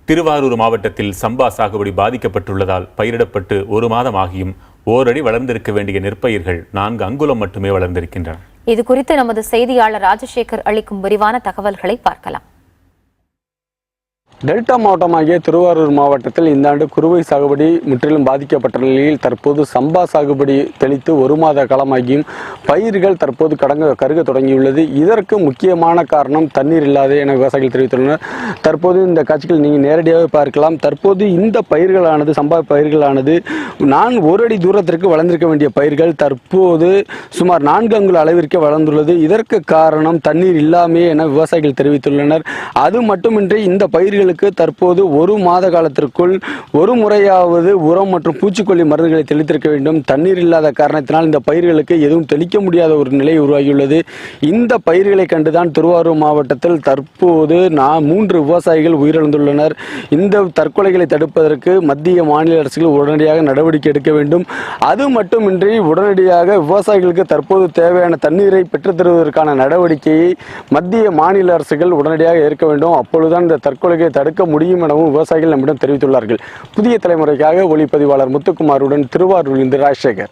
திருவாரூர் மாவட்டத்தில் சம்பா சாகுபடி பாதிக்கப்பட்டுள்ளதால் பயிரிடப்பட்டு 1 மாதம் ஆகியும் ஓரடி வளர்ந்திருக்க வேண்டிய நெற்பயிர்கள் 4 அங்குலம் மட்டுமே வளர்ந்திருக்கின்றன. இது குறித்து நமது செய்தியாளர் ராஜசேகர் அளிக்கும் விரிவான தகவல்களை பார்க்கலாம். டெல்டா மாவட்டமாகிய திருவாரூர் மாவட்டத்தில் இந்த ஆண்டு குறுவை சாகுபடி முற்றிலும் பாதிக்கப்பட்ட நிலையில் தற்போது சம்பா சாகுபடி தெளித்து 1 மாத காலமாகியும் பயிர்கள் தற்போது கருக தொடங்கியுள்ளது. இதற்கு முக்கியமான காரணம் தண்ணீர் இல்லாத என விவசாயிகள் தெரிவித்துள்ளனர். தற்போது இந்த காட்சிகள் நீங்கள் நேரடியாக பார்க்கலாம். தற்போது இந்த பயிர்களானது சம்பா பயிர்களானது நான் 1 அடி தூரத்திற்கு வளர்ந்திருக்க வேண்டிய பயிர்கள் தற்போது சுமார் 4 அங்குல அளவிற்கு வளர்ந்துள்ளது. இதற்கு காரணம் தண்ணீர் இல்லாமே என விவசாயிகள் தெரிவித்துள்ளனர். அது மட்டுமின்றி இந்த பயிர்கள் தற்போது 1 மாத காலத்திற்குள் ஒரு முறையாவது உரம் மற்றும் பூச்சிக்கொல்லி மருந்துகளை தெளித்திருக்க வேண்டும். தண்ணீர் இல்லாத காரணத்தினால் இந்த பயிர்களுக்கு எதுவும் தெளிக்க முடியாத ஒரு நிலை உருவாகியுள்ளது. இந்த பயிர்களை கண்டுதான் திருவாரூர் மாவட்டத்தில் தற்போது 3 விவசாயிகள் உயிரிழந்துள்ளனர். இந்த தற்கொலைகளை தடுப்பதற்கு மத்திய மாநில அரசுகள் உடனடியாக நடவடிக்கை எடுக்க வேண்டும். அது மட்டுமின்றி உடனடியாக விவசாயிகளுக்கு தற்போது தேவையான தண்ணீரை பெற்றுத் தருவதற்கான நடவடிக்கையை மத்திய மாநில அரசுகள் உடனடியாக ஏற்க வேண்டும். அப்பொழுதுதான் இந்த தற்கொலைகளை தடுக்க முடியும் எனவும் விவசாயிகள் நம்மிடம் தெரிவித்துள்ளார்கள். புதிய தலைமுறைக்காக ஒளிப்பதிவாளர் முத்துக்குமாருடன் திருவாரூரிலிருந்து ராஜசேகர்.